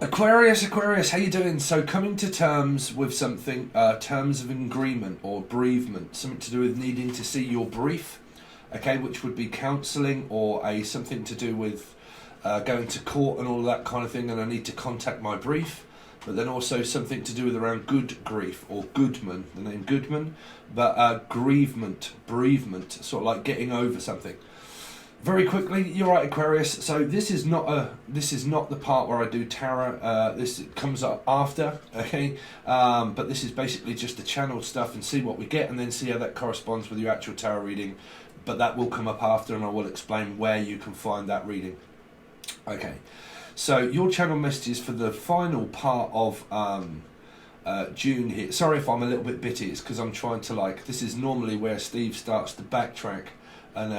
Aquarius, how you doing? So coming to terms with something, terms of agreement or bereavement, something to do with needing to see your brief, okay, which would be counselling or something to do with going to court and all of that kind of thing, and I need to contact my brief, but then also something to do with around good grief or Goodman, the name Goodman, but bereavement, sort of like getting over something. Very quickly, you're right, Aquarius. So this is not the part where I do tarot. This comes up after, okay. But this is basically just the channel stuff and see what we get, and then see how that corresponds with your actual tarot reading. But that will come up after, and I will explain where you can find that reading. Okay. So your channel messages for the final part of June here. Sorry if I'm a little bit bitty. It's because I'm trying to this is normally where Steve starts to backtrack. And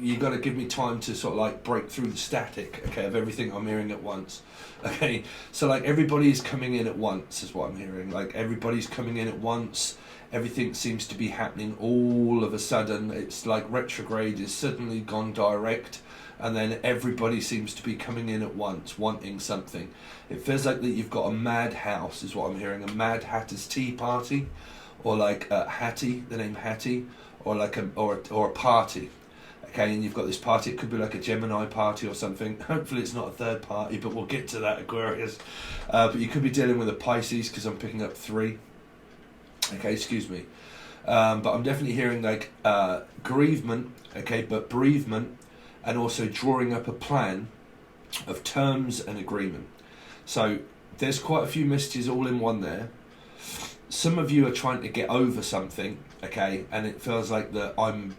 you got to give me time to sort of break through the static, okay, of everything I'm hearing at once. Okay, so everybody's coming in at once is what I'm hearing. Everybody's coming in at once. Everything seems to be happening all of a sudden. It's like retrograde is suddenly gone direct, and then everybody seems to be coming in at once, wanting something. It feels like that you've got a madhouse is what I'm hearing. A Mad Hatter's Tea Party, or Hattie, the name Hattie. Or a party, okay, and you've got this party. It could be like a Gemini party or something. Hopefully it's not a third party, but we'll get to that, Aquarius. But you could be dealing with a Pisces, because I'm picking up 3. Okay, excuse me. But I'm definitely hearing grievement, okay, but bereavement, and also drawing up a plan of terms and agreement. So there's quite a few messages all in one there. Some of you are trying to get over something, okay, and it feels like that I'm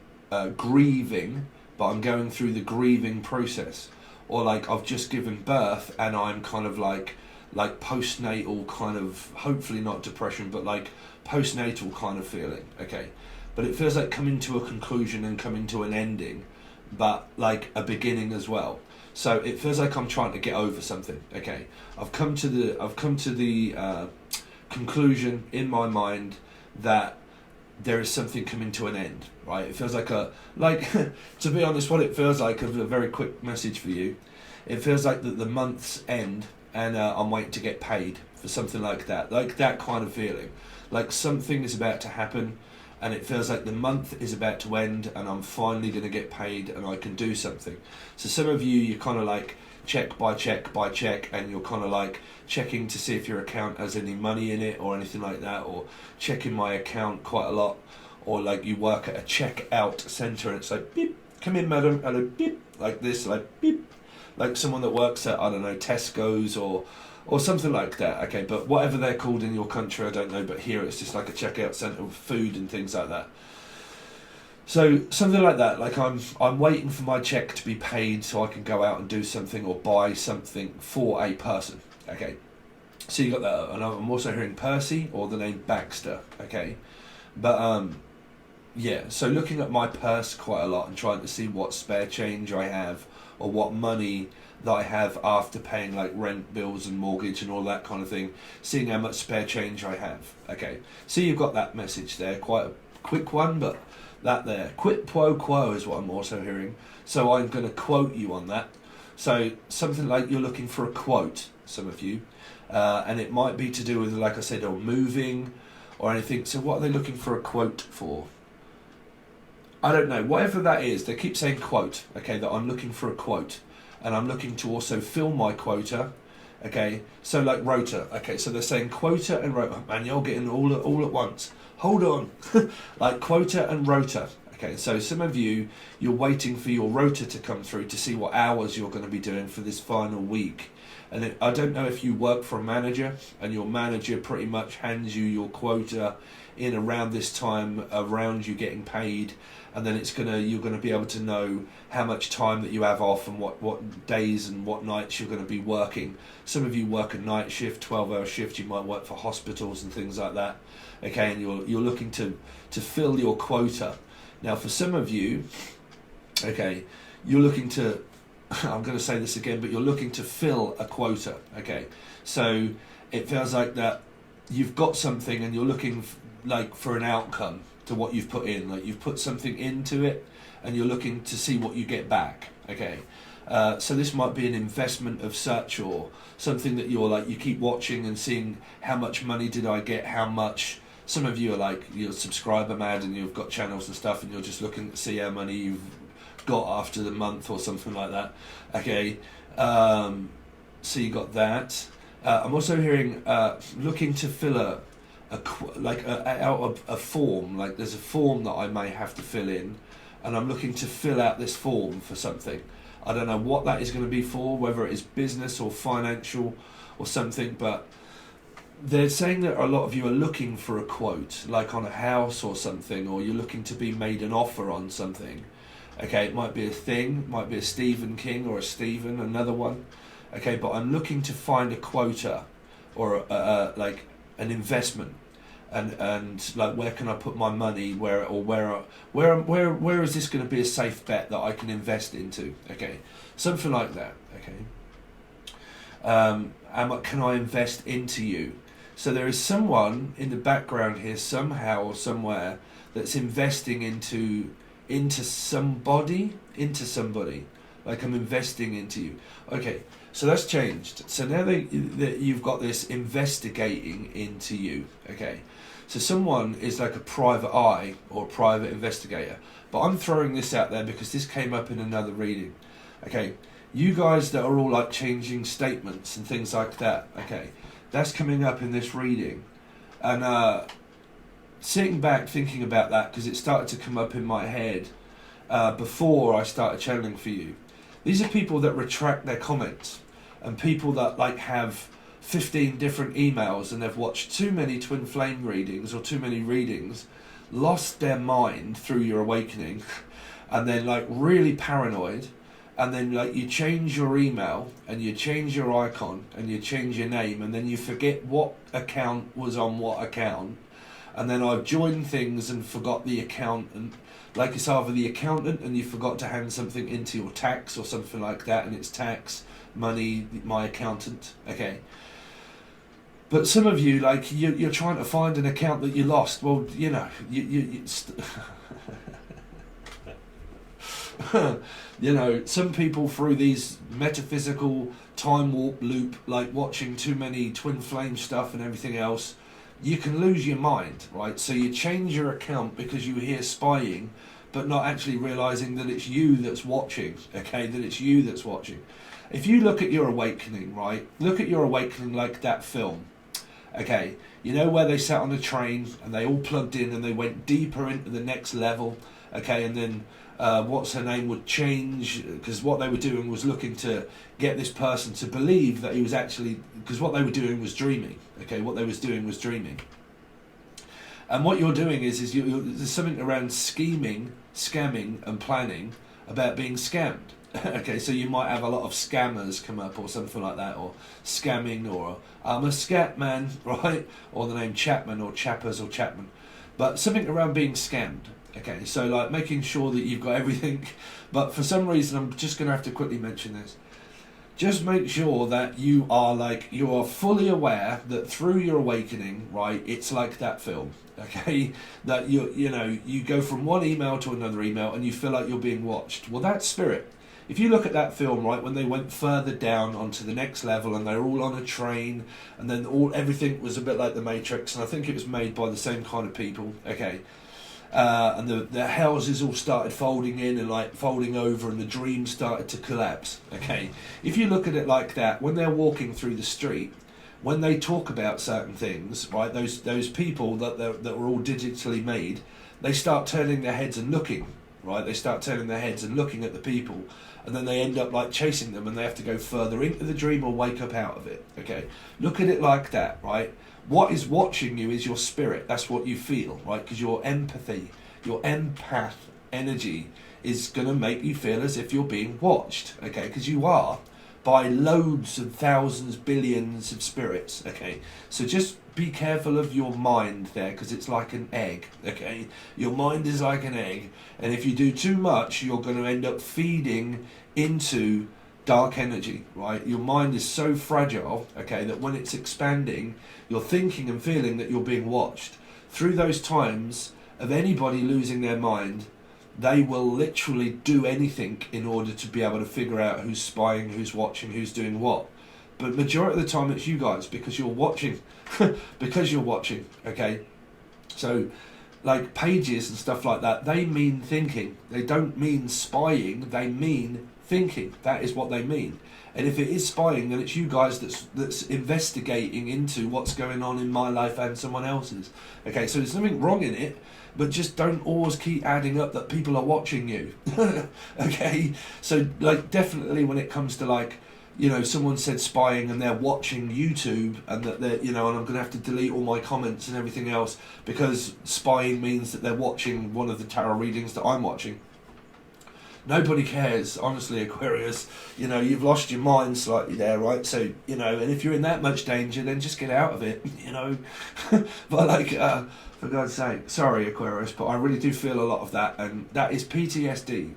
grieving, but I'm going through the grieving process, or I've just given birth and I'm kind of like postnatal kind of, hopefully not depression, but postnatal kind of feeling, okay, but it feels like coming to a conclusion and coming to an ending, but a beginning as well. So it feels like I'm trying to get over something, okay. I've come to the conclusion in my mind that there is something coming to an end, right? It feels like to be honest, what it feels like, a very quick message for you, it feels like that the month's end and I'm waiting to get paid for something like that kind of feeling, something is about to happen, and it feels like the month is about to end and I'm finally going to get paid and I can do something. So some of you're kind of check by check, and you're kind of checking to see if your account has any money in it or anything like that, or checking my account quite a lot, or you work at a checkout centre and it's beep, come in madam, hello, beep, like this, beep, someone that works at, I don't know, Tesco's or something like that, okay, but whatever they're called in your country, I don't know, but here it's just a checkout centre with food and things like that. So something like that, I'm waiting for my check to be paid so I can go out and do something or buy something for a person, okay. So you got that, and I'm also hearing Percy or the name Baxter, okay. But yeah, so looking at my purse quite a lot and trying to see what spare change I have, or what money that I have after paying rent, bills and mortgage and all that kind of thing, seeing how much spare change I have, okay. So you've got that message there, quite a quick one, but that there, quid pro quo is what I'm also hearing. So I'm going to quote you on that. So something you're looking for a quote, some of you, and it might be to do with, like I said, or moving or anything. So what are they looking for a quote for? I don't know, whatever that is, they keep saying quote, okay, that I'm looking for a quote, and I'm looking to also fill my quota, okay, so rota, okay, so they're saying quota and rota, man, you're getting all at once, hold on, quota and rota, okay, so some of you're waiting for your rota to come through to see what hours you're going to be doing for this final week, and I don't know if you work for a manager, and your manager pretty much hands you your quota in around this time, around you getting paid, and then you're gonna be able to know how much time that you have off and what days and what nights you're going to be working. Some of you work a night shift, 12-hour shift. You might work for hospitals and things like that. Okay, and you're looking to fill your quota. Now, for some of you, okay, you're looking to. I'm going to say this again, but you're looking to fill a quota. Okay, so it feels like that you've got something and you're looking for an outcome to what you've put in. You've put something into it and you're looking to see what you get back. Okay, So this might be an investment of such, or something that you're like, you keep watching and seeing how much money did I get, how much. Some of you are like, you're subscriber mad and you've got channels and stuff and you're just looking to see how money you've got after the month or something like that. Okay, so you got that. I'm also hearing looking to fill out a form. Like there's a form that I may have to fill in, and I'm looking to fill out this form for something. I don't know what that is going to be for, whether it is business or financial or something, but they're saying that a lot of you are looking for a quote, like on a house or something, or you're looking to be made an offer on something. Okay, it might be a thing, it might be a Stephen King or a Stephen, another one. Okay, but I'm looking to find a quota or like an investment, and like where can I put my money? Where is this going to be a safe bet that I can invest into? Okay, something like that. Okay, can I invest into you? So there is someone in the background here somehow or somewhere that's investing into somebody. Like I'm investing into you. Okay, so that's changed. So now you've got this investigating into you. Okay, so someone is like a private eye or a private investigator. But I'm throwing this out there because this came up in another reading. Okay, you guys that are all like changing statements and things like that. Okay, that's coming up in this reading, and sitting back thinking about that because it started to come up in my head before I started channeling for you. These are people that retract their comments, and people that like have 15 different emails and they've watched too many twin flame readings or too many readings, lost their mind through your awakening, and then like really paranoid, and then like you change your email and you change your icon and you change your name, and then you forget what account was on what account, and then I've joined things and forgot the account, and like it's either the accountant and you forgot to hand something into your tax or something like that, and it's tax, money, my accountant. Okay, but some of you, like you're trying to find an account that you lost. Well, you know, you know, some people through these metaphysical time warp loop, like watching too many twin flame stuff and everything else, you can lose your mind, right? So you change your account because you hear spying, but not actually realizing that it's you that's watching. Okay, that it's you that's watching. If you look at your awakening, right, look at your awakening like that film. Okay, you know where they sat on a train and they all plugged in and they went deeper into the next level. Okay, and then what's her name would change, because what they were doing was looking to get this person to believe that he was actually, because what they were doing was dreaming. Okay, what they was doing was dreaming. And what you're doing is there's something around scheming, scamming and planning about being scammed. Okay, so you might have a lot of scammers come up or something like that, or scamming, or I'm a scat man, right? Or the name Chapman or Chappers or Chapman. But something around being scammed. Okay, so like making sure that you've got everything. But for some reason, I'm just going to have to quickly mention this. Just make sure that you are fully aware that through your awakening, right, it's like that film. Okay, that you go from one email to another email and you feel like you're being watched. Well, that's spirit. If you look at that film, right, when they went further down onto the next level and they're all on a train, and then everything was a bit like the Matrix, and I think it was made by the same kind of people. Okay. And the houses all started folding in and like folding over, and the dream started to collapse. Okay, if you look at it like that, when they're walking through the street, when they talk about certain things, right, those people that were all digitally made, they start turning their heads and looking, right, they start turning their heads and looking at the people, and then they end up like chasing them, and they have to go further into the dream or wake up out of it. Okay, look at it like that, right? What is watching you is your spirit. That's what you feel, right? Because your empathy, your empath energy is going to make you feel as if you're being watched, okay? Because you are, by loads of thousands, billions of spirits, okay? So just be careful of your mind there, because it's like an egg, okay? Your mind is like an egg, and if you do too much, you're going to end up feeding into dark energy, right? Your mind is so fragile, okay, that when it's expanding, you're thinking and feeling that you're being watched. Through those times of anybody losing their mind, they will literally do anything in order to be able to figure out who's spying, who's watching, who's doing what. But majority of the time it's you guys, because you're watching. Because you're watching, okay? So, like pages and stuff like that, they mean thinking. They don't mean spying, they mean thinking. That is what they mean. And if it is spying, then it's you guys that's investigating into what's going on in my life and someone else's. Okay, so there's nothing wrong in it, but just don't always keep adding up that people are watching you. Okay, so like definitely when it comes to like, you know, someone said spying and they're watching YouTube, and that they're, you know, and I'm going to have to delete all my comments and everything else because spying means that they're watching one of the tarot readings that I'm watching. Nobody cares, honestly, Aquarius. You know, you've lost your mind slightly there, right? So, you know, and if you're in that much danger, then just get out of it, you know. But like, for God's sake, sorry, Aquarius, but I really do feel a lot of that, and that is PTSD.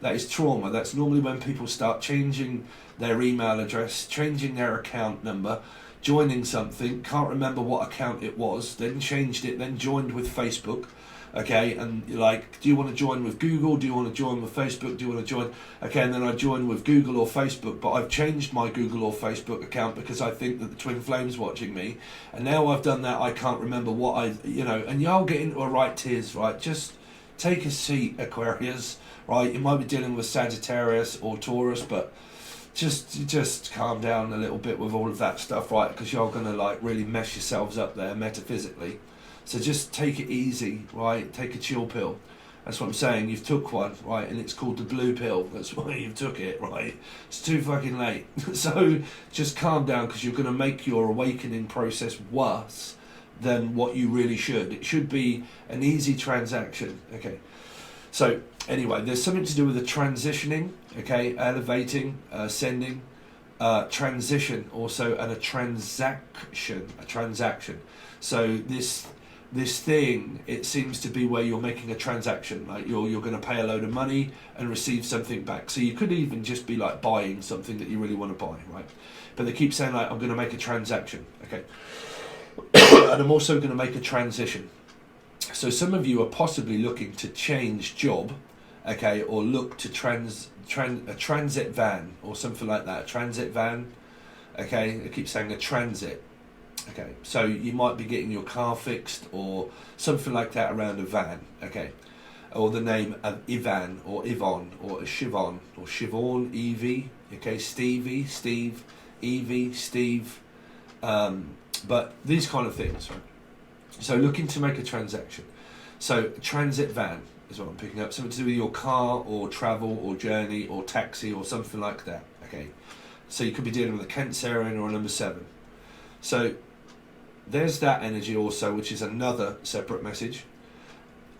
That is trauma. That's normally when people start changing their email address, changing their account number, joining something, can't remember what account it was, then changed it, then joined with Facebook. Okay, and you're like, do you want to join with Google? Do you want to join with Facebook? Do you want to join? Okay, and then I join with Google or Facebook, but I've changed my Google or Facebook account because I think that the Twin Flame's watching me. And now I've done that, I can't remember what you know, and y'all get into a right tears, right? Just take a seat, Aquarius, right? You might be dealing with Sagittarius or Taurus, but just calm down a little bit with all of that stuff, right? Because you're going to like really mess yourselves up there metaphysically. So just take it easy, right? Take a chill pill. That's what I'm saying. You've took one, right? And it's called the blue pill. That's why you've took it, right? It's too fucking late. So just calm down, because you're going to make your awakening process worse than what you really should. It should be an easy transaction, okay? So anyway, there's something to do with the transitioning, okay? Elevating, ascending, transition also, and a transaction. So this thing, it seems to be where you're making a transaction, like you're going to pay a load of money and receive something back. So you could even just be like buying something that you really want to buy, right? But they keep saying like, I'm going to make a transaction, okay? And I'm also going to make a transition. So some of you are possibly looking to change job, okay, or look to a transit van or something like that. A transit van, okay? They keep saying a transit. Okay, so you might be getting your car fixed or something like that around a van, okay? Or the name of Ivan or Yvonne or Siobhan or Siobhan, Evie, okay? Stevie, Steve, Evie, Steve, but these kind of things, right? So looking to make a transaction. So transit van is what I'm picking up. Something to do with your car or travel or journey or taxi or something like that, okay? So you could be dealing with a Cancerian or a number 7. So there's that energy also, which is another separate message.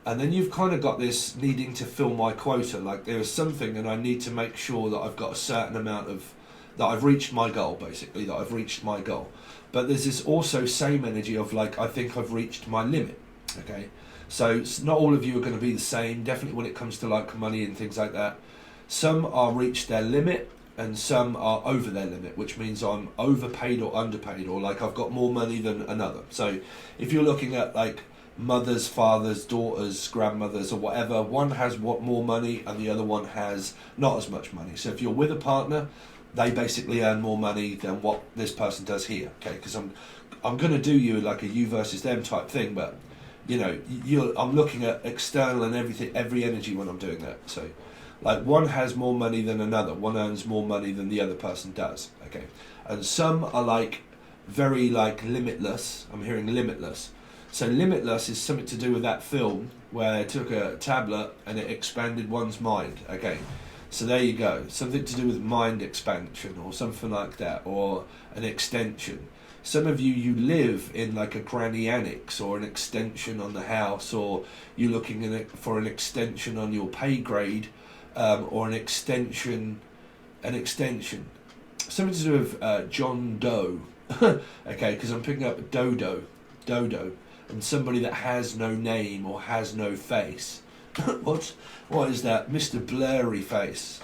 And then you've kind of got this needing to fill my quota, like there is something and I need to make sure that I've got a certain amount of, that I've reached my goal, basically, that I've reached my goal. But there's this also same energy of like, I think I've reached my limit, okay? So not all of you are going to be the same, definitely when it comes to like money and things like that. Some are reached their limit, and some are over their limit, which means I'm overpaid or underpaid, or like I've got more money than another. So if you're looking at like mothers, fathers, daughters, grandmothers or whatever, one has more money and the other one has not as much money. So if you're with a partner, they basically earn more money than what this person does here, okay? Because I'm going to do you like a you versus them type thing, but you know, I'm looking at external and everything, every energy when I'm doing that. So like one has more money than another, one earns more money than the other person does, okay? And some are like very like limitless. I'm hearing limitless. So limitless is something to do with that film where they took a tablet and it expanded one's mind, okay? So there you go, something to do with mind expansion or something like that, or an extension. Some of you live in like a granny annex or an extension on the house, or you're looking for an extension on your pay grade, or an extension. Something to do with John Doe, okay, because I'm picking up Dodo, and somebody that has no name or has no face. What is that? Mr. Blurry Face.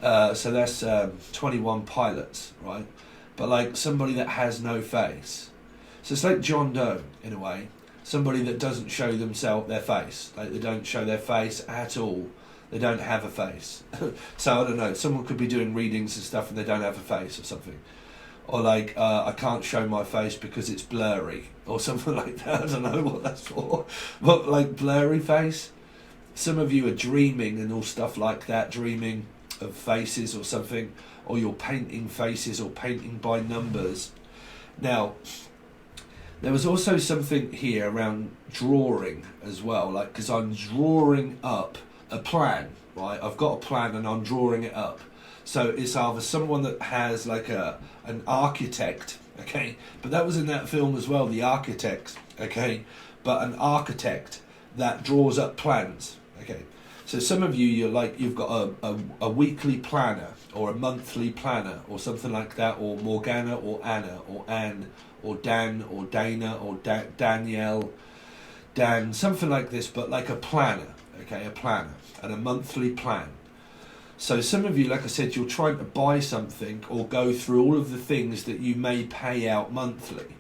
So that's 21 Pilots, right? But like somebody that has no face. So it's like John Doe in a way. Somebody that doesn't show their face. Like they don't show their face at all. they don't have a face. So I don't know, someone could be doing readings and stuff and they don't have a face or something. Or like, I can't show my face because it's blurry, or something like that. I don't know what that's for. But like blurry face. Some of you are dreaming and all stuff like that, dreaming of faces or something, or you're painting faces or painting by numbers. Now, there was also something here around drawing as well, like, because I'm drawing up a plan, right? I've got a plan and I'm drawing it up. So it's either someone that has like an architect, okay, but that was in that film as well, The Architect, okay, but an architect that draws up plans, okay. So some of you, you've got a weekly planner or a monthly planner or something like that, or Morgana or Anna or Anne or Dan or Dana or Danielle, Dan, something like this, but like a planner, okay, a planner and a monthly plan. So some of you, like I said, you're trying to buy something or go through all of the things that you may pay out monthly.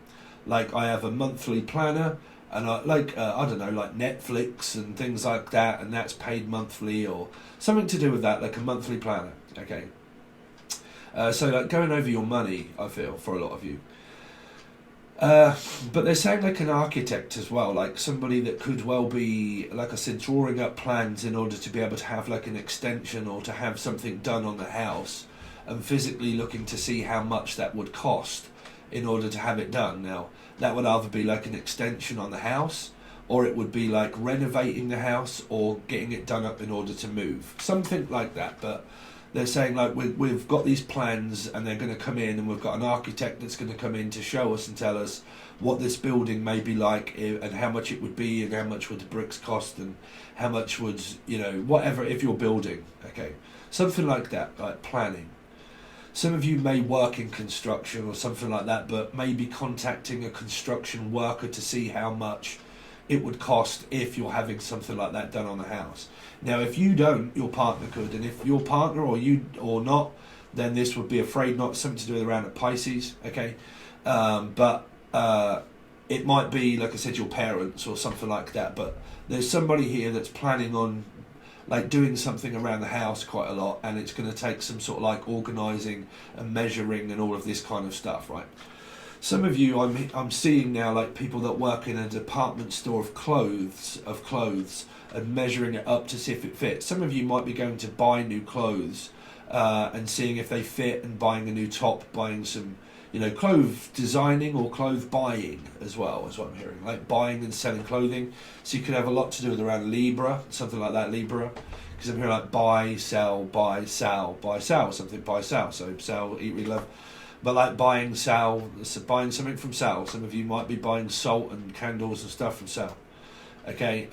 Like I have a monthly planner, and I don't know, like Netflix and things like that, and that's paid monthly or something to do with that, like a monthly planner. Okay. So like going over your money, I feel, for a lot of you. But they're saying like an architect as well, like somebody that could well be, like I said, drawing up plans in order to be able to have like an extension or to have something done on the house, and physically looking to see how much that would cost in order to have it done. Now, that would either be like an extension on the house, or it would be like renovating the house or getting it done up in order to move. Something like that, but they're saying like we've got these plans and they're going to come in, and we've got an architect that's going to come in to show us and tell us what this building may be like and how much it would be and how much would the bricks cost and how much would, you know, whatever, if you're building, okay, something like that, like planning. Some of you may work in construction or something like that, but maybe contacting a construction worker to see how much it would cost if you're having something like that done on the house. Now, if you don't, your partner could, and if your partner or you or not, then this would be afraid not, something to do around at Pisces, okay? But it might be, like I said, your parents or something like that, but there's somebody here that's planning on like doing something around the house quite a lot, and it's going to take some sort of like organising and measuring and all of this kind of stuff, right? Some of you, I'm seeing now like people that work in a department store of clothes and measuring it up to see if it fits. Some of you might be going to buy new clothes and seeing if they fit, and buying a new top, buying some, you know, clothes designing or clothes buying as well, is what I'm hearing. Like buying and selling clothing. So you could have a lot to do with around Libra, something like that, Libra. Because I'm hearing like buy, sell, something, buy, sell. So sell, eat, read, love. But like buying, sell, so buying something from sell. Some of you might be buying salt and candles and stuff from sell. Okay,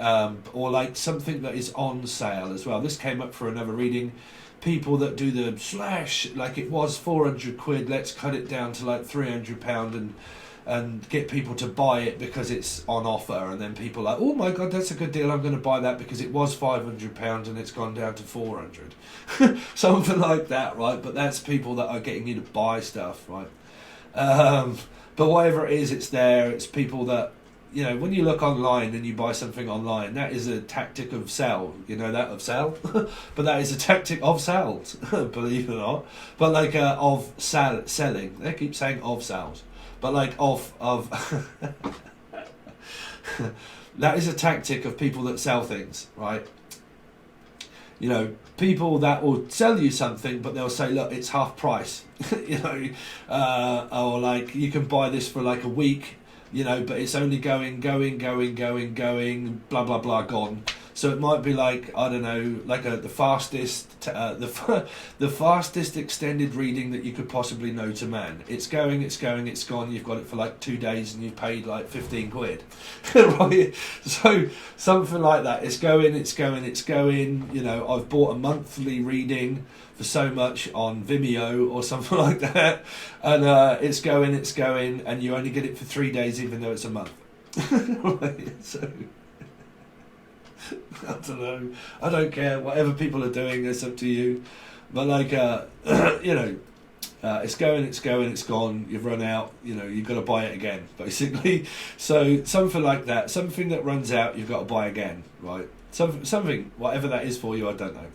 or like something that is on sale as well. This came up for another reading. People that do the slash, like it was 400 quid, let's cut it down to like £300 and get people to buy it because it's on offer, and then people are like, oh my god, that's a good deal, I'm going to buy that because it was £500 and it's gone down to 400. Something like that, right? But that's people that are getting you to buy stuff, right? But whatever it is, it's there. It's people that, you know, when you look online and you buy something online, that is a tactic of sell. You know that, of sell? But that is a tactic of sales, believe it or not. But like of selling. They keep saying of sales. But like of that is a tactic of people that sell things, right? You know, people that will sell you something, but they'll say, look, it's half price. You know, or like you can buy this for like a week, you know, but it's only going, blah, blah, blah, gone. So it might be like, I don't know, like the fastest extended reading that you could possibly know to man. It's going, it's gone. You've got it for like 2 days and you've paid like 15 quid. Right? So something like that. It's going. You know, I've bought a monthly reading for so much on Vimeo or something like that. And it's going, and you only get it for 3 days even though it's a month. Right? So I don't know. I don't care. Whatever people are doing, it's up to you. But like, you know, it's going, it's gone. You've run out. You know, you've got to buy it again, basically. So something like that. Something that runs out, you've got to buy again, right? Something, whatever that is for you, I don't know.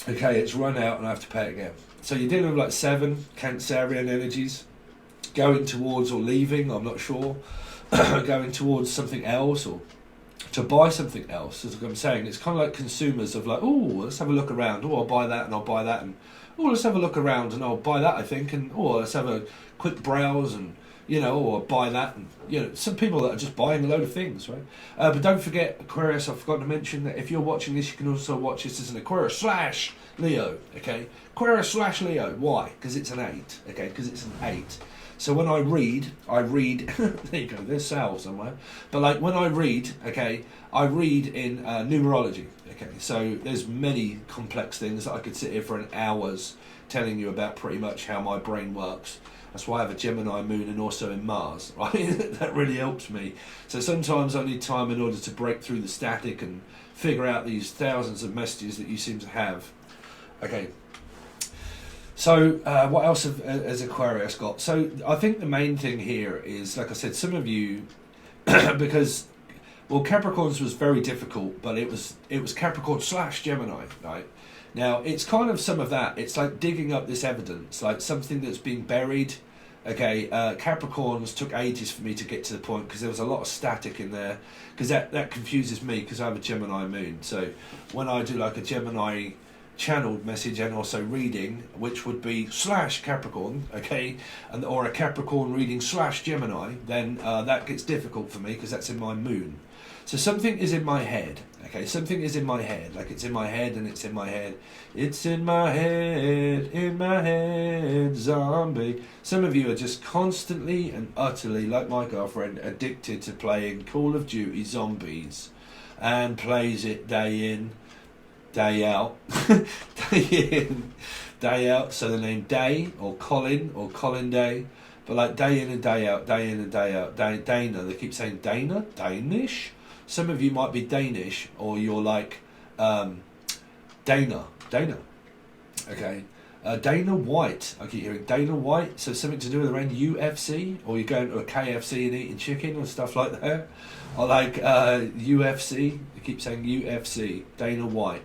Okay, it's run out and I have to pay it again. So you're dealing with like 7 Cancerian energies, going towards or leaving, I'm not sure, going towards something else or to buy something else. As I'm saying, it's kind of like consumers of like, oh, let's have a look around. Oh, I'll buy that and I'll buy that, and oh, let's have a look around and I'll buy that, I think, and oh, let's have a quick browse and or buy that, and some people that are just buying a load of things, right? But don't forget, Aquarius, I forgot to mention that if you're watching this, you can also watch this as an Aquarius / Leo, okay? Aquarius / Leo. Why? Because it's an 8, okay? Because it's an 8. So when I read, there you go, there's Sal somewhere. But like when I read, okay, I read in numerology, okay? So there's many complex things that I could sit here for an hours telling you about pretty much how my brain works. That's why I have a Gemini moon and also in Mars, right? That really helps me. So sometimes I need time in order to break through the static and figure out these thousands of messages that you seem to have. Okay. So what else has Aquarius got? So I think the main thing here is, like I said, some of you, because, well, Capricorn's was very difficult, but it was Capricorn / Gemini, right? Now, it's kind of some of that. It's like digging up this evidence, like something that's been buried. Okay, Capricorns took ages for me to get to the point because there was a lot of static in there, because that confuses me because I have a Gemini moon. So when I do like a Gemini channeled message and also reading, which would be / Capricorn, okay, or a Capricorn reading / Gemini, then that gets difficult for me because that's in my moon. So something is in my head, okay, something is in my head, like it's in my head and it's in my head. It's in my head, zombie. Some of you are just constantly and utterly, like my girlfriend, addicted to playing Call of Duty Zombies, and plays it day in, day out, day in, day out. So the name Day or Colin Day, but like day in and day out, day in and day out. Dana, they keep saying Dana, Danish. Some of you might be Danish, or you're like Dana, okay. Dana White, I keep hearing Dana White, so something to do with around UFC, or you're going to a KFC and eating chicken or stuff like that, or like UFC, I keep saying UFC, Dana White,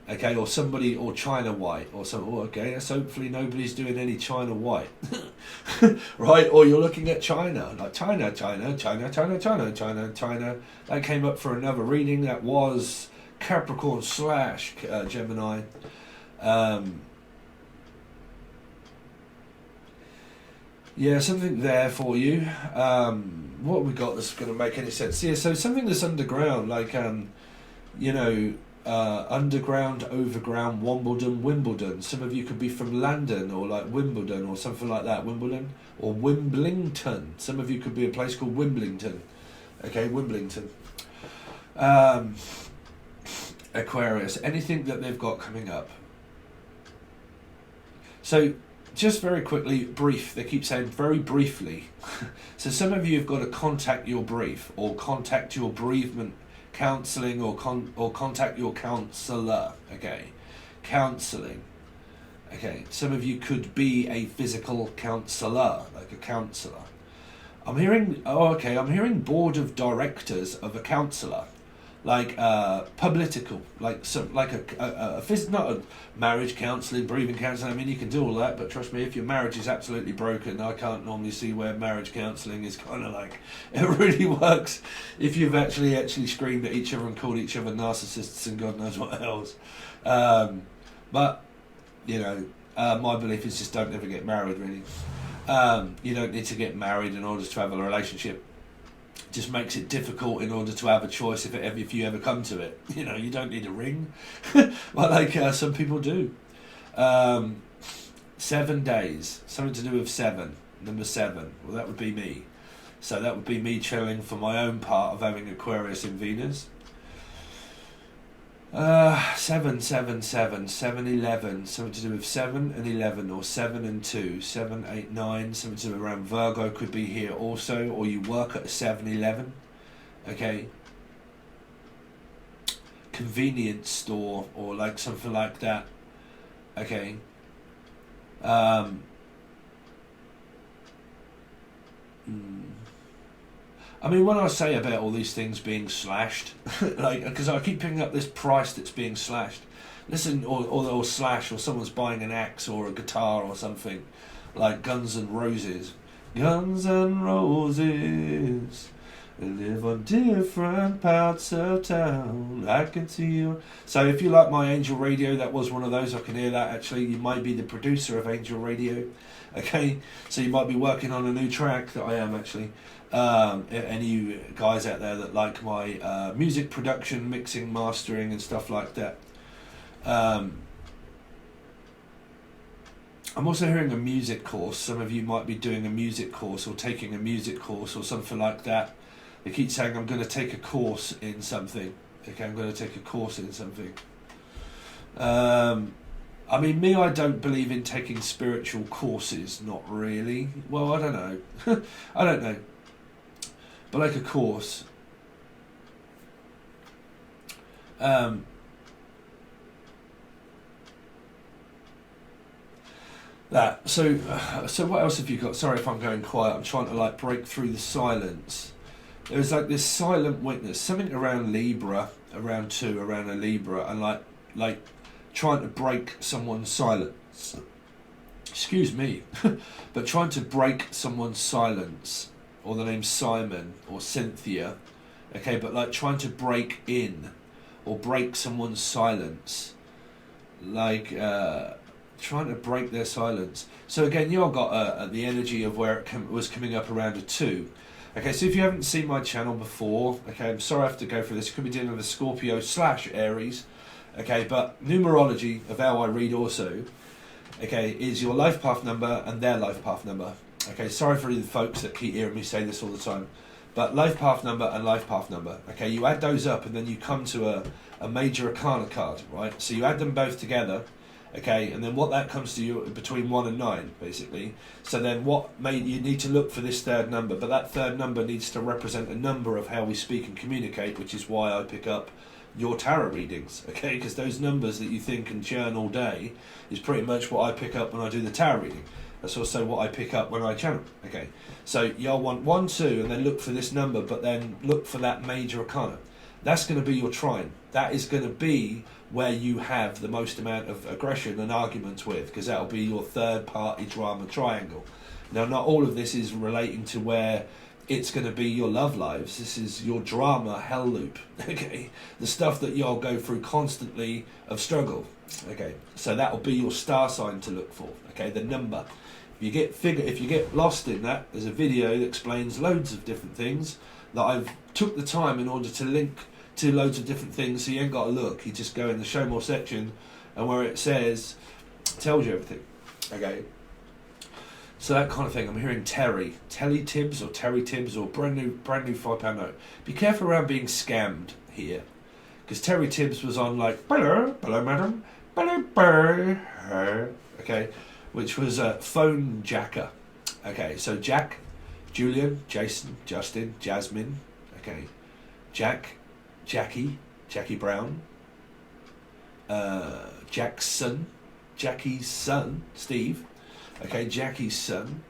okay, or somebody, or China White, or something. Okay, so hopefully nobody's doing any China White, right? Or you're looking at China, like China. That came up for another reading. That was Capricorn / Gemini. Yeah, something there for you. What have we got that's going to make any sense? Yeah, so something that's underground, like underground, overground, Wimbledon. Some of you could be from London or like Wimbledon or something like that. Wimbledon or Wimblington. Some of you could be a place called Wimblington. Okay, Wimblington. Aquarius. Anything that they've got coming up. So just very quickly, brief. They keep saying very briefly. So some of you have got to contact your brief or contact your bereavement counselling or contact your counsellor. Okay, counselling. Okay, some of you could be a physical counsellor, like a counsellor. I'm hearing board of directors of a counsellor, like political, like not a marriage counselling, bereavement counselling. I mean, you can do all that, but trust me, if your marriage is absolutely broken, I can't normally see where marriage counselling is kind of like, it really works if you've actually screamed at each other and called each other narcissists and God knows what else. But my belief is just don't ever get married, really. You don't need to get married in order to have a relationship. Just makes it difficult in order to have a choice if you ever come to it. You don't need a ring, but like some people do. 7 days, something to do with 7, number 7. Well, that would be me. So that would be me chilling for my own part of having Aquarius in Venus. 7, 7, 7, 7, 11, something to do with 7 and 11, or 7 and 2, 7, 8, 9, something to do around Virgo could be here also, or you work at a 7-Eleven, okay, convenience store, or like something like that, okay, I mean, when I say about all these things being slashed, like, because I keep picking up this price that's being slashed. Listen, or slash, or someone's buying an axe or a guitar or something, like Guns N' Roses. Guns N' Roses live on different parts of town. I can see you. So if you like my Angel Radio, that was one of those. I can hear that. Actually, you might be the producer of Angel Radio. Okay, so you might be working on a new track that I am actually. Any guys out there that like my music production, mixing, mastering, and stuff like that. I'm also hearing a music course. Some of you might be doing a music course or taking a music course or something like that. They keep saying, I'm going to take a course in something. Okay, I'm going to take a course in something. I mean, me, I don't believe in taking spiritual courses. Not really. Well, I don't know. I don't know. But like a course. That. So what else have you got? Sorry if I'm going quiet. I'm trying to like break through the silence. There's like this silent witness, something around Libra, around a Libra, and like trying to break someone's silence. Excuse me, but trying to break someone's silence, or the name Simon or Cynthia, okay, but like trying to break in, or break someone's silence, like trying to break their silence. So again, you all got the energy of where it was coming up around a 2. Okay, so if you haven't seen my channel before, okay, I'm sorry I have to go through this. It could be dealing with a Scorpio / Aries, okay, but numerology of how I read also, okay, is your life path number and their life path number. Okay, sorry for the folks that keep hearing me say this all the time, but life path number and life path number. Okay, you add those up and then you come to a major arcana card, right? So you add them both together. Okay, and then what that comes to you between 1 and 9, basically. So then you need to look for this third number, but that third number needs to represent a number of how we speak and communicate, which is why I pick up your tarot readings, okay? Because those numbers that you think and churn all day is pretty much what I pick up when I do the tarot reading. That's also what I pick up when I channel, okay? So you'll want 1, 2, and then look for this number, but then look for that major arcana. That's going to be your trine. That is going to be where you have the most amount of aggression and arguments with, because that'll be your third party drama triangle. Now, not all of this is relating to where it's going to be your love lives. This is your drama hell loop, okay? The stuff that y'all go through constantly of struggle, okay? So that'll be your star sign to look for, okay? The number. If you get lost in that, there's a video that explains loads of different things that I've took the time in order to link to loads of different things, so you ain't got to look. You just go in the show more section, and where it says, tells you everything. Okay. So that kind of thing. I'm hearing Telly Tibbs or Terry Tibbs or brand new £5 note. Be careful around being scammed here, because Terry Tibbs was on like hello madam, okay, which was a phone jacker. Okay, so Jack, Julian, Jason, Justin, Jasmine, okay, Jackie Brown, Jackson, Jackie's son, Steve, okay, Jackie's son,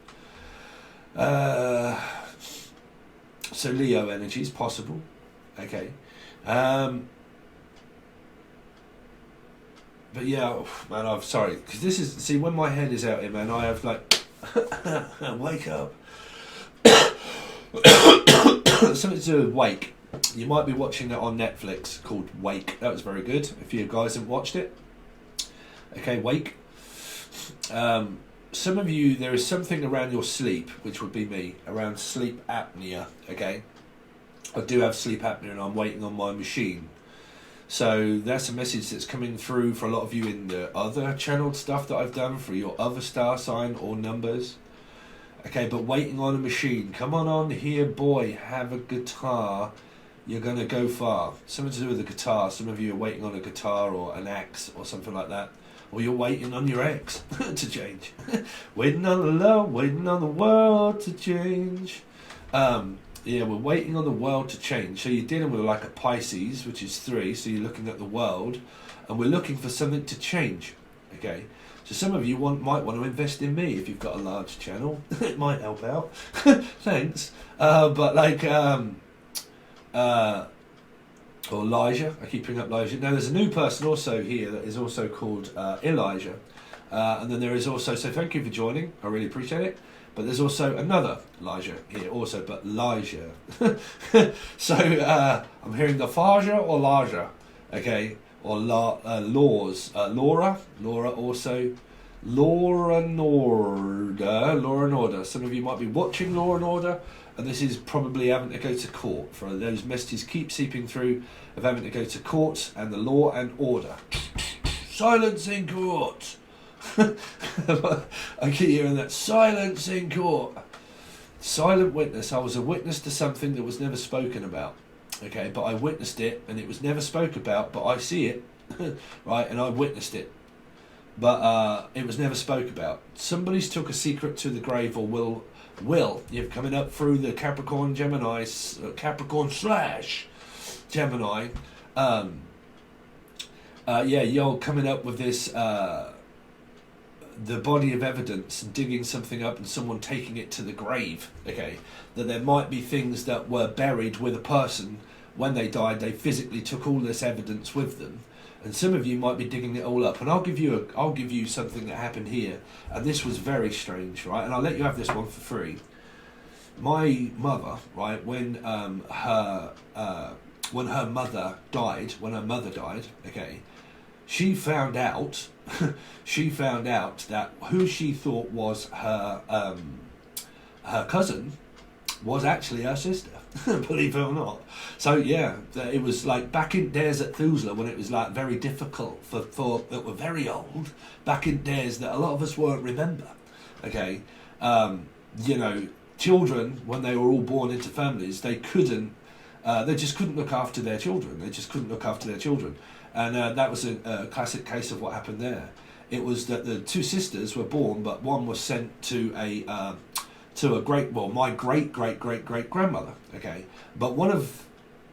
so Leo energy is possible, okay, but yeah, man, I'm sorry, because this is, see, when my head is out here, man, I have like, wake up, something to do with wake. You might be watching it on Netflix called Wake. That was very good. If you guys haven't watched it. Okay, Wake. Some of you, there is something around your sleep, which would be me, around sleep apnea. Okay. I do have sleep apnea and I'm waiting on my machine. So that's a message that's coming through for a lot of you in the other channeled stuff that I've done for your other star sign or numbers. Okay, but waiting on a machine. Come on here, boy. Have a guitar. You're going to go far. Something to do with a guitar. Some of you are waiting on a guitar or an axe or something like that. Or you're waiting on your ex to change. Waiting on the love, waiting on the world to change. Yeah, we're waiting on the world to change. So you're dealing with like a Pisces, which is 3. So you're looking at the world. And we're looking for something to change. Okay. So some of you might want to invest in me if you've got a large channel. It might help out. Thanks. But like, or Elijah. I keep bringing up Elijah. Now there's a new person also here that is also called Elijah. And then there is also, so thank you for joining. I really appreciate it. But there's also another Elijah here also, but Elijah. So I'm hearing the Faja or Laja, okay, or Laws. Laura also. Law and Order. Some of you might be watching Law and Order, and this is probably having to go to court. For those messages keep seeping through of having to go to court and the Law and Order. Silence in court. I keep hearing that. Silence in court. Silent witness. I was a witness to something that was never spoken about. Okay, but I witnessed it and it was never spoke about, but I see it. Right, and I witnessed it. But it was never spoke about. Somebody's took a secret to the grave, or will. You're coming up through the Capricorn Gemini, Capricorn / Gemini. Yeah, you're coming up with this, the body of evidence and digging something up and someone taking it to the grave. Okay, that there might be things that were buried with a person when they died. They physically took all this evidence with them. And some of you might be digging it all up, and I'll give you something that happened here, and this was very strange, right? And I'll let you have this one for free. My mother, right, when her mother died, okay, she found out that who she thought was her cousin was actually her sister. Believe it or not. So yeah, it was like back in days at Thusla when it was like very difficult for that were very old, back in days that a lot of us won't remember. Okay, you know, children when they were all born into families, they just couldn't look after their children. And that was a classic case of what happened there. It was that the two sisters were born, but one was sent to my great grandmother, okay, but one of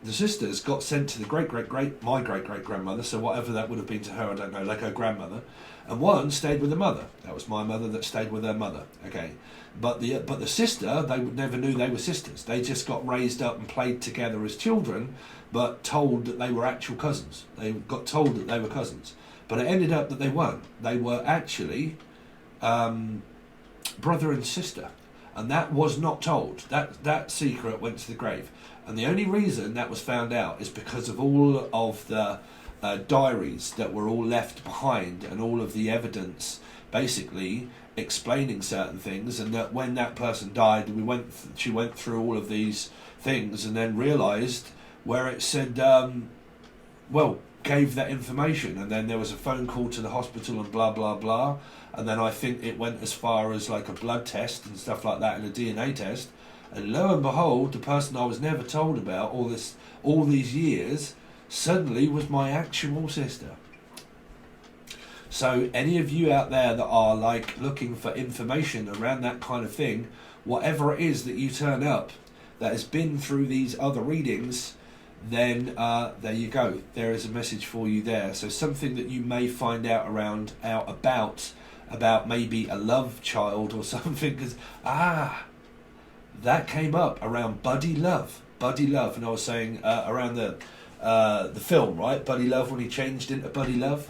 the sisters got sent to my great grandmother, so whatever that would have been to her, I don't know, like her grandmother, and one stayed with the mother. That was my mother that stayed with her mother, okay, but the sister, they never knew they were sisters. They just got raised up and played together as children, but told that they were actual cousins. They got told that they were cousins, but it ended up that they weren't. They were actually brother and sister. And that was not told. That secret went to the grave. And the only reason that was found out is because of all of the diaries that were all left behind and all of the evidence basically explaining certain things. And that when that person died, she went through all of these things and then realised where it said, gave that information. And then there was a phone call to the hospital and blah, blah, blah. And then I think it went as far as like a blood test and stuff like that and a DNA test. And lo and behold, the person I was never told about all these years suddenly was my actual sister. So any of you out there that are like looking for information around that kind of thing, whatever it is that you turn up that has been through these other readings, then there you go. There is a message for you there. So something that you may find out about maybe a love child or something, because that came up around Buddy Love, and I was saying around the film, right? Buddy Love, when he changed into Buddy Love,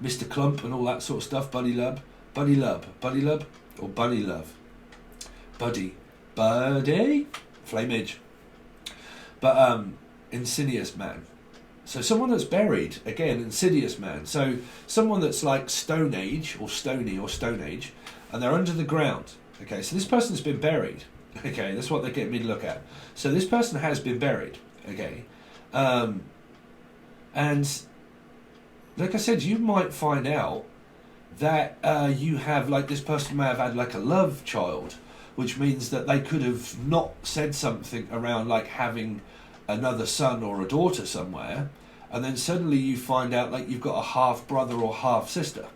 Mr. Clump and all that sort of stuff. Buddy Love, or Bunny Love, Buddy, Flamage, but Insidious Man. So someone that's buried, again, Insidious Man. So someone that's like Stone Age, or Stony, or Stone Age, and they're under the ground. Okay, so this person's been buried. Okay, that's what they're getting me to look at. So this person has been buried. Okay, and like I said, you might find out that you have, like, this person may have had like a love child, which means that they could have not said something around like having another son or a daughter somewhere, and then suddenly you find out like you've got a half brother or half sister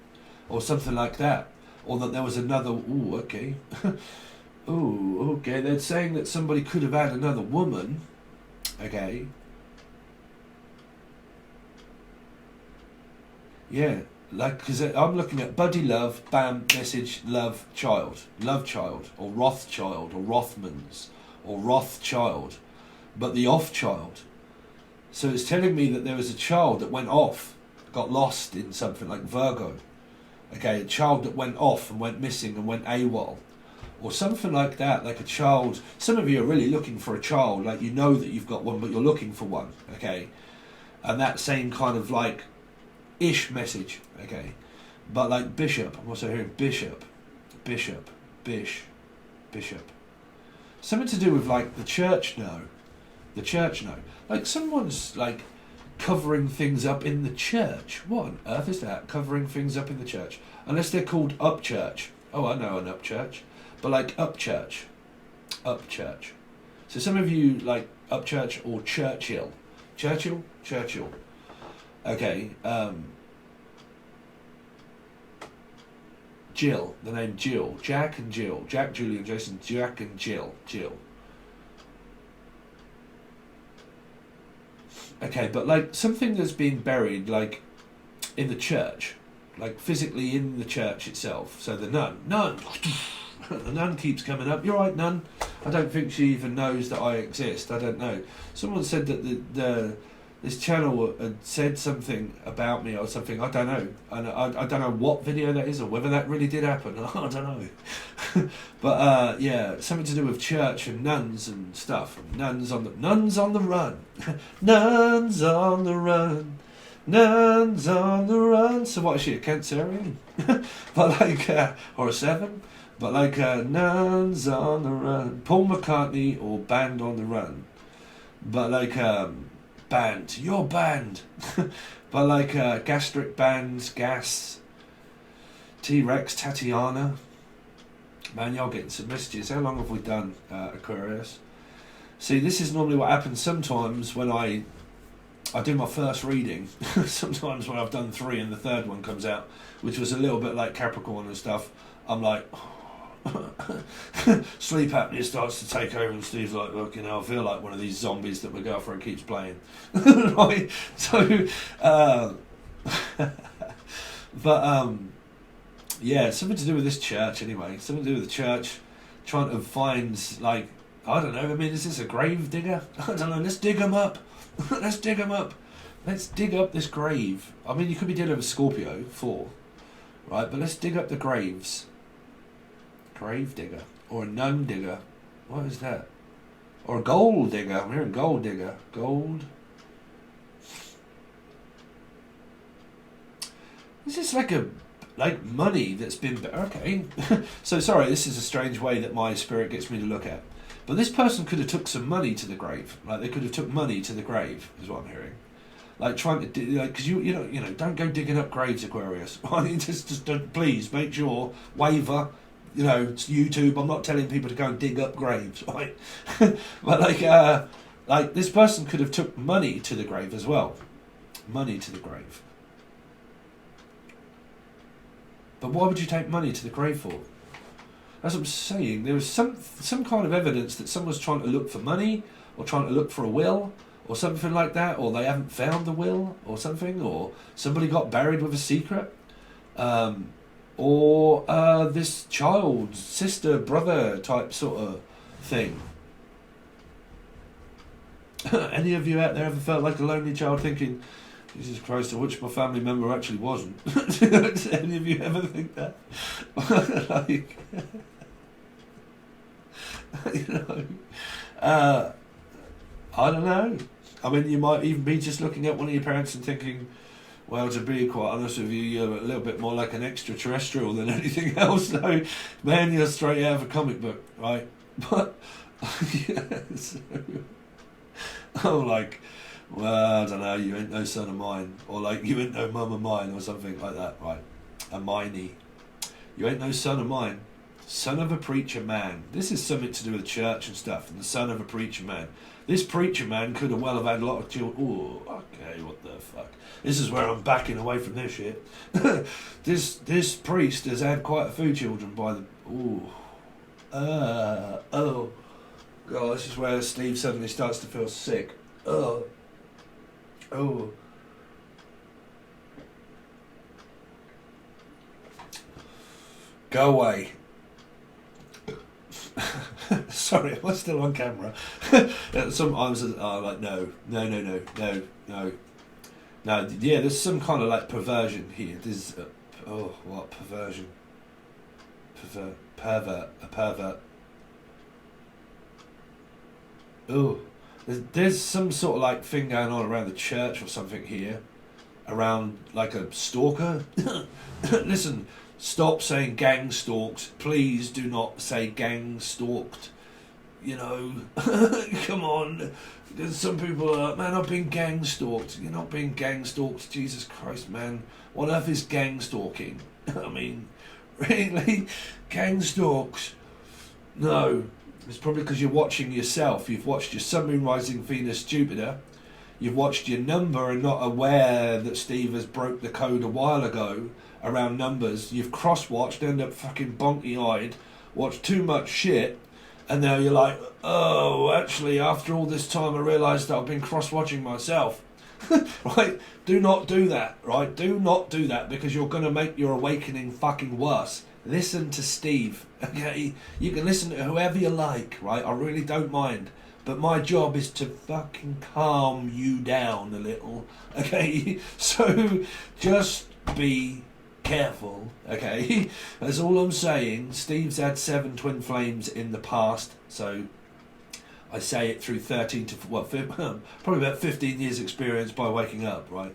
or something like that, or that there was another. Okay. They're saying that somebody could have had another woman. Okay. Yeah, Like, because I'm looking at buddy love, bam, message, love child, or Rothschild, or Rothmans, or Rothchild, but the off child. So it's telling me that there was a child that went off, got lost in something like Virgo. Okay, a child that went off and went missing and went AWOL. Or something like that, like a child. Some of you are really looking for a child, like you know that you've got one, but you're looking for one, okay? And that same kind of like ish message, okay? But like bishop, I'm also hearing bishop, bishop, bishop. Something to do with like the church, no. The church, no. Like someone's like covering things up in the church. What on earth is that? Covering things up in the church. Unless they're called up church. Oh, I know an up church. But like up church. Up church. So some of you like up church or Churchill. Churchill? Churchill. Okay. Jill. The name Jill. Jack and Jill. Jack, Julian, Jason, Jack and Jill. Jill. Okay, but like something that's been buried like in the church. Like physically in the church itself. So the nun. The nun keeps coming up. You're right, nun. I don't think she even knows that I exist. I don't know. Someone said that this channel had said something about me or something. I don't know. I don't know what video that is or whether that really did happen. I don't know. But yeah, something to do with church and nuns and stuff. Nuns on the run. Nuns on the run. Nuns on the run. So what is she, a Cancerian? But like, or a 7? But like nuns on the run. Paul McCartney or Band on the Run. But like band. Your band. But like gastric bands, gas. T-Rex, Tatiana. Man, y'all getting some messages. How long have we done, Aquarius? See, this is normally what happens sometimes when I do my first reading. Sometimes when I've done 3 and the third one comes out, which was a little bit like Capricorn and stuff, I'm like... sleep apnea starts to take over and Steve's like, look, you know, I feel like one of these zombies that my girlfriend keeps playing. Right? So but yeah, something to do with this church anyway. Something to do with the church trying to find, like, I don't know, I mean, is this a grave digger? I don't know, let's dig them up. Let's dig them up. Let's dig up this grave. I mean, you could be dealing with Scorpio 4, right? But let's dig up the graves. Grave digger or a nun digger. What is that? Or a gold digger. I'm hearing gold digger. Gold. Is this like money that's been okay? So sorry, this is a strange way that my spirit gets me to look at. But this person could have took some money to the grave. Like they could have took money to the grave, is what I'm hearing. Like trying to, like, because you know, don't go digging up graves, Aquarius. just don't, please make sure waiver. You know, it's YouTube. I'm not telling people to go and dig up graves, right? But like this person could have took money to the grave as well. Money to the grave. But why would you take money to the grave for? As I'm saying, there was some kind of evidence that someone's trying to look for money, or trying to look for a will, or something like that, or they haven't found the will, or something, or somebody got buried with a secret. Or this child, sister, brother type sort of thing. Any of you out there ever felt like a lonely child thinking, Jesus Christ, I wish my family member actually wasn't? Any of you ever think that? Like, you know, I don't know. I mean, you might even be just looking at one of your parents and thinking, well, to be quite honest with you, you're a little bit more like an extraterrestrial than anything else. So, man, you're straight out of a comic book, right? But, yeah, so, I'm like, well, I don't know, you ain't no son of mine. Or like, you ain't no mum of mine, or something like that, right? A miney. You ain't no son of mine. Son of a preacher man. This is something to do with church and stuff, and the son of a preacher man. This preacher man could have well have had a lot of children. Oh, okay, what the fuck? This is where I'm backing away from this shit. This priest has had quite a few children by the... oh. God, this is where Steve suddenly starts to feel sick. Oh. Go away. Sorry, am I still on camera? Sometimes I'm like, no. Yeah, there's some kind of like perversion here. There's what perversion? Pervert. A pervert. Oh, there's some sort of like thing going on around the church or something here, around like a stalker. Listen, stop saying gang stalked. Please do not say gang stalked. You know, come on. Because some people are, man, I've been gang stalked. You're not being gang stalked. Jesus Christ, man. What on earth is gang stalking? I mean, really? Gang stalks? No. It's probably because you're watching yourself. You've watched your Sun, Moon, Rising, Venus, Jupiter. You've watched your number and not aware that Steve has broke the code a while ago around numbers. You've cross-watched, end up fucking bonky-eyed, watched too much shit, and now you're like, oh, actually, after all this time I realised that I've been cross-watching myself. Right? Do not do that, right? Do not do that, because you're going to make your awakening fucking worse. Listen to Steve, okay? You can listen to whoever you like, right? I really don't mind. But my job is to fucking calm you down a little, okay? So just be careful, okay? That's all I'm saying. Steve's had 7 twin flames in the past, so I say it through 13 to, well, probably about 15 years experience by waking up, right?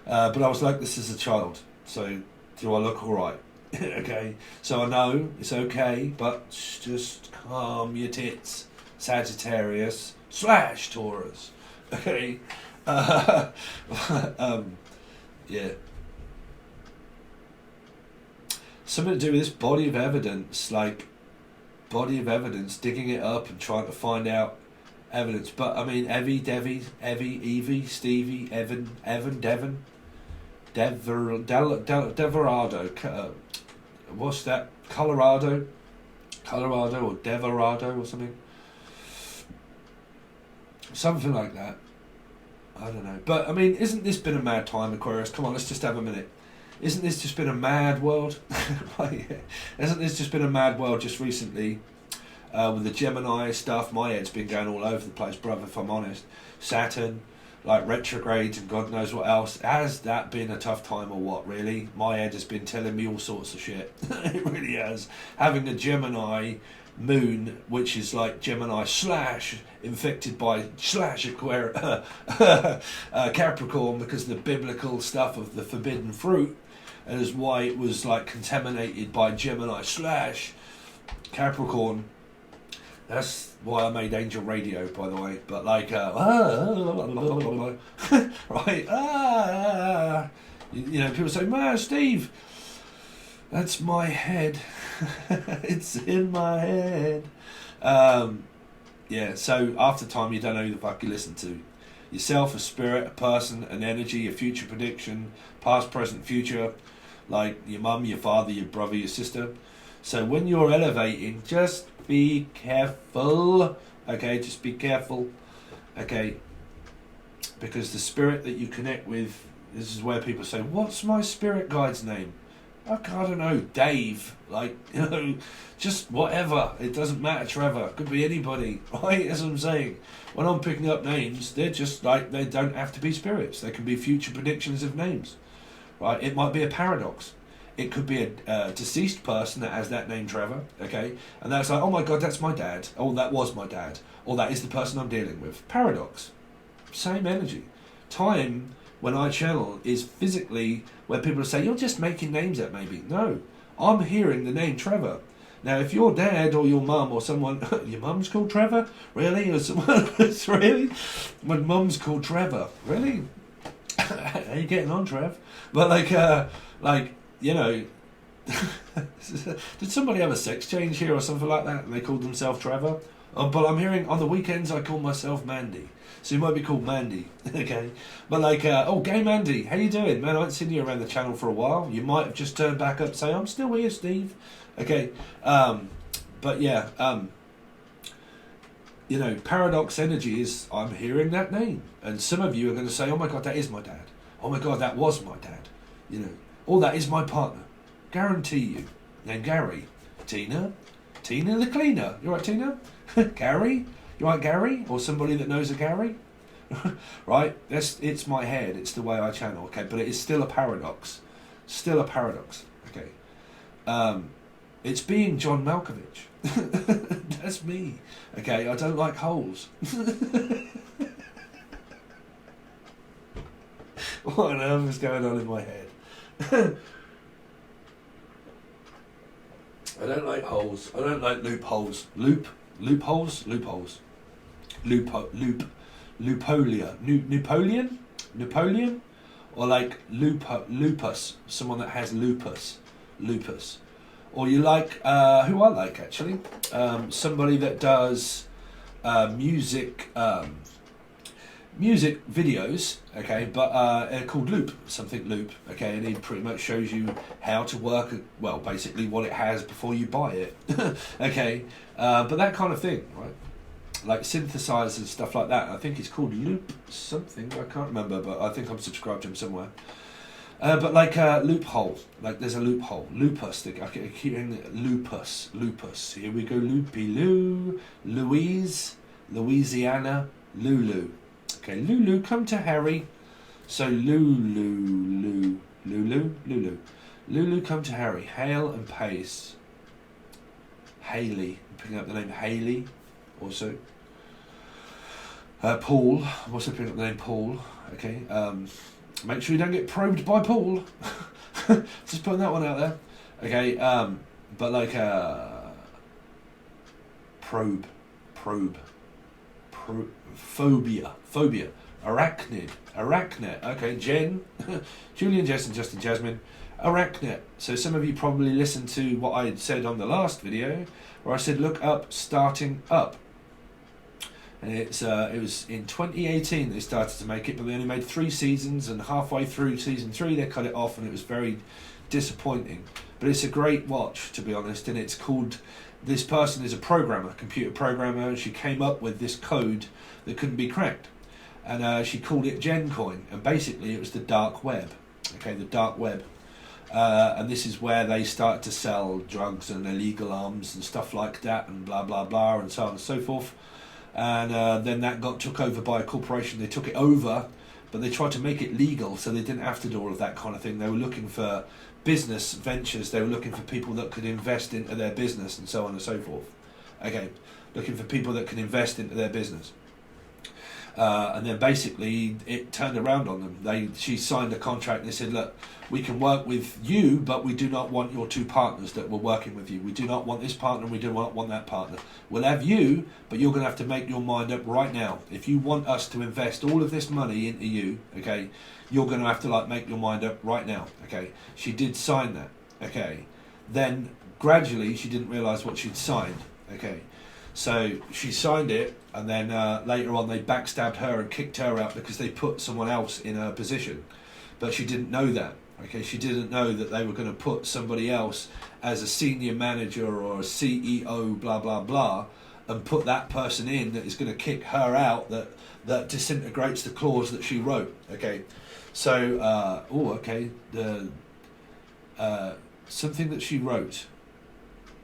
But I was like this as a child, so do I look all right? Okay, so I know it's okay, but just calm your tits, Sagittarius / Taurus. Okay, yeah. Something to do with this body of evidence, like digging it up and trying to find out evidence. But I mean, Evie, Stevie, Devon, Deverado. What's that? Colorado or Deverado or something like that. I don't know. But I mean, isn't this been a mad time, Aquarius? Come on, let's just have a minute. Isn't this just been a mad world? Like, hasn't this just been a mad world just recently? With the Gemini stuff, my head's been going all over the place, brother, if I'm honest. Saturn, like retrogrades and God knows what else. Has that been a tough time or what, really? My head has been telling me all sorts of shit. It really has. Having a Gemini moon, which is like Gemini / infected by / Aquarius, Capricorn, because the biblical stuff of the forbidden fruit, and is why it was like contaminated by Gemini / Capricorn. That's why I made Angel Radio, by the way. But like, right? You know, people say, "Man, Steve, that's my head. It's in my head." Yeah. So after time, you don't know who the fuck you listen to. Yourself, a spirit, a person, an energy, a future prediction, past, present, future. Like your mum, your father, your brother, your sister. So when you're elevating, just be careful, okay? Just be careful, okay? Because the spirit that you connect with, this is where people say, what's my spirit guide's name? I don't know, Dave. Like, you know, just whatever. It doesn't matter, Trevor. Could be anybody, right? As I'm saying. When I'm picking up names, they're just like, they don't have to be spirits. They can be future predictions of names, right? It might be a paradox. It could be a deceased person that has that name, Trevor, okay? And that's like, oh my God, that's my dad. Oh, that was my dad. Or that is the person I'm dealing with. Paradox. Same energy. Time, when I channel, is physically where people say, you're just making names up, maybe. No. I'm hearing the name Trevor. Now, if your dad or your mum or someone... your mum's called Trevor? Really? Or someone, really? My mum's called Trevor. Really? How are you getting on, Trev? But like... You know, did somebody have a sex change here or something like that and they called themselves Trevor? But I'm hearing on the weekends I call myself Mandy. So you might be called Mandy, okay? But like, oh, Gay Mandy, how you doing? Man, I haven't seen you around the channel for a while. You might have just turned back up saying, I'm still here, Steve. Okay, but yeah, you know, paradox energy is, I'm hearing that name. And some of you are going to say, oh my God, that is my dad. Oh my God, that was my dad. You know. All that is my partner. Guarantee you. named Gary. Tina the cleaner. You right, Tina? Gary? You right, Gary? Or somebody that knows a Gary? Right? It's my head. It's the way I channel. Okay, but it is still a paradox. Still a paradox. Okay. It's being John Malkovich. That's me. Okay, I don't like holes. What on earth is going on in my head? I don't like holes. I don't like loopholes. Loopholes? Loopholes. Napoleon? Or like lupus. Someone that has lupus. Or you like, who I like actually, somebody that does music videos, okay, but called Loop, okay, and he pretty much shows you how to work, well, basically what it has before you buy it, okay, but that kind of thing, right, like synthesizers and stuff like that. I think it's called Loop something, I can't remember, but I think I'm subscribed to him somewhere. But like a loophole, like there's a loophole, lupus, I keep hearing lupus, here we go, loopy-loo, Louisiana, Lulu. Okay, Lulu, come to Harry. So Lulu, come to Harry. Hale and Pace. Haley, I'm picking up the name Haley, also. Paul, I'm also picking up the name Paul. Okay, make sure you don't get probed by Paul. Just putting that one out there. Okay, but like phobia, arachnid, okay, Jen, Julian, Jess and Justin, Jasmine, arachnid. So some of you probably listened to what I had said on the last video, where I said look up Starting Up. And it was in 2018 they started to make it, but they only made 3 seasons, and halfway through season 3 they cut it off, and it was very disappointing. But it's a great watch, to be honest, and it's called, this person is a programmer, computer programmer, and she came up with this code that couldn't be cracked. And she called it GenCoin, and basically it was the dark web. Okay, the dark web. And this is where they started to sell drugs and illegal arms and stuff like that, and blah, blah, blah, and so on and so forth. And then that got took over by a corporation. They took it over, but they tried to make it legal, so they didn't have to do all of that kind of thing. They were looking for business ventures. They were looking for people that could invest into their business and so on and so forth. Okay, looking for people that can invest into their business. And then basically it turned around on them. She signed a contract and they said, look, we can work with you, but we do not want your 2 partners that were working with you. We do not want this partner, and we do not want that partner. We'll have you, but you're going to have to make your mind up right now. If you want us to invest all of this money into you, okay, you're going to have to like make your mind up right now. Okay, she did sign that. Okay, then gradually she didn't realise what she'd signed. Okay, so she signed it, and then later on they backstabbed her and kicked her out because they put someone else in her position, but she didn't know that. Okay, she didn't know that they were going to put somebody else as a senior manager or a CEO, blah blah blah, and put that person in that is going to kick her out, that disintegrates the clause that she wrote. Okay, so the something that she wrote.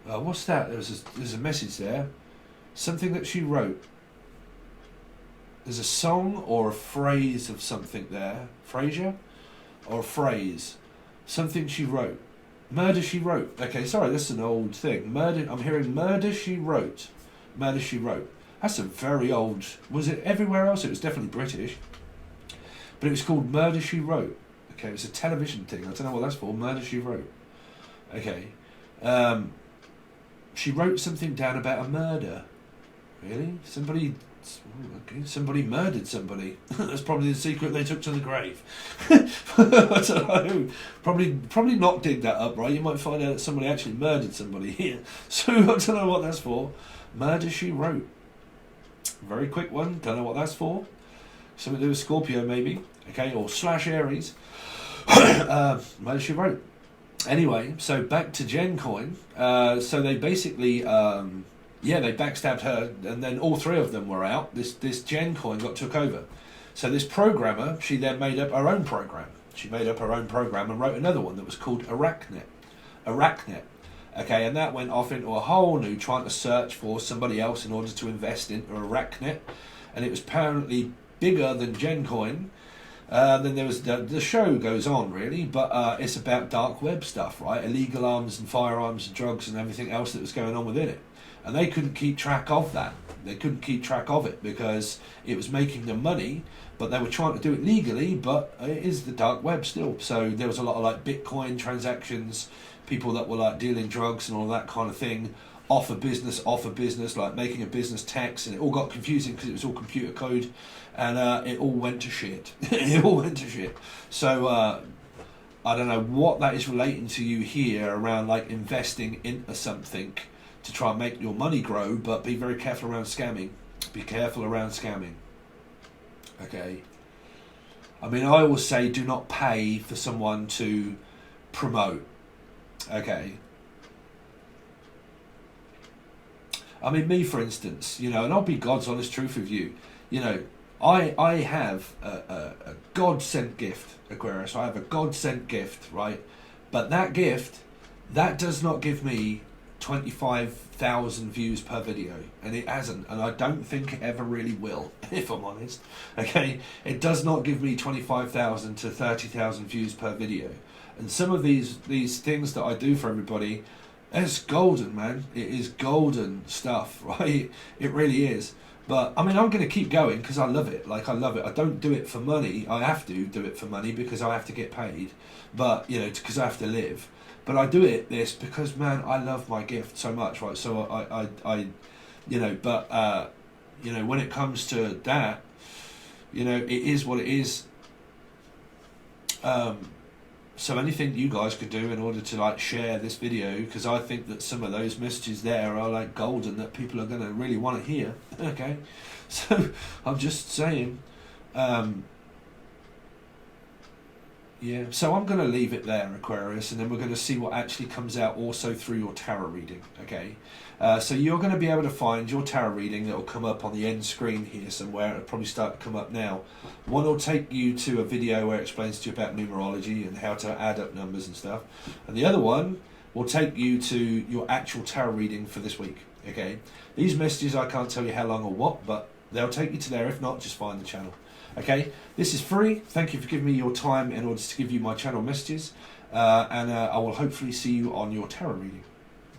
What's that? There's a message there. Something that she wrote. There's a song or a phrase of something there. Frasier? Or a phrase. Something she wrote. Murder she wrote. Okay, sorry, this is an old thing. Murder. I'm hearing murder she wrote. Murder she wrote. That's a very old... Was it everywhere else? It was definitely British. But it was called Murder She Wrote. Okay, it's a television thing. I don't know what that's for. Murder She Wrote. Okay. She wrote something down about a murder. Really? Somebody murdered somebody. That's probably the secret they took to the grave. I don't know. Probably not dig that up, right? You might find out that somebody actually murdered somebody here. So I don't know what that's for. Murder She Wrote. Very quick one. Don't know what that's for. Something to do with Scorpio, maybe. Okay, or / Aries. Murder She Wrote. Anyway, so back to GenCoin. So they basically, they backstabbed her, and then all 3 of them were out. This GenCoin got took over. So this programmer, she then made up her own program. She made up her own program and wrote another one that was called Arachnid. Okay, and that went off into a whole new trying to search for somebody else in order to invest into Arachnet, and it was apparently bigger than GenCoin. Then there was the show goes on really, but it's about dark web stuff, right? Illegal arms and firearms and drugs and everything else that was going on within it, and they couldn't keep track of that. They couldn't keep track of it because it was making them money, but they were trying to do it legally. But it is the dark web still. So there was a lot of like Bitcoin transactions, people that were like dealing drugs and all that kind of thing, off a business, like making a business tax, and it all got confusing because it was all computer code, and it all went to shit. It all went to shit. So I don't know what that is relating to you here around like investing into something to try and make your money grow, but be very careful around scamming. Be careful around scamming. Okay. I mean, I always say do not pay for someone to promote. Okay. I mean, me, for instance, you know, and I'll be God's honest truth with you, you know, I have a God-sent gift, Aquarius. I have a God-sent gift, right? But that gift, that does not give me 25,000 views per video, and it hasn't, and I don't think it ever really will, if I'm honest. Okay, it does not give me 25,000 to 30,000 views per video, and some of these things that I do for everybody, it's golden, man. It is golden stuff, right? It really is. But I mean, I'm going to keep going because I love it. Like, I love it. I don't do it for money. I have to do it for money because I have to get paid, but you know, because I have to live. But I do this because, man, I love my gift so much, right? So I you know, but you know, when it comes to that, you know, it is what it is. So anything you guys could do in order to like share this video, because I think that some of those messages there are like golden that people are going to really want to hear. Okay, so I'm just saying. Yeah, so I'm going to leave it there, Aquarius, and then we're going to see what actually comes out also through your tarot reading, okay? So you're going to be able to find your tarot reading that will come up on the end screen here somewhere. It'll probably start to come up now. One will take you to a video where it explains to you about numerology and how to add up numbers and stuff. And the other one will take you to your actual tarot reading for this week, okay? These messages, I can't tell you how long or what, but they'll take you to there. If not, just find the channel. Okay, this is free. Thank you for giving me your time in order to give you my channel messages, and I will hopefully see you on your tarot reading.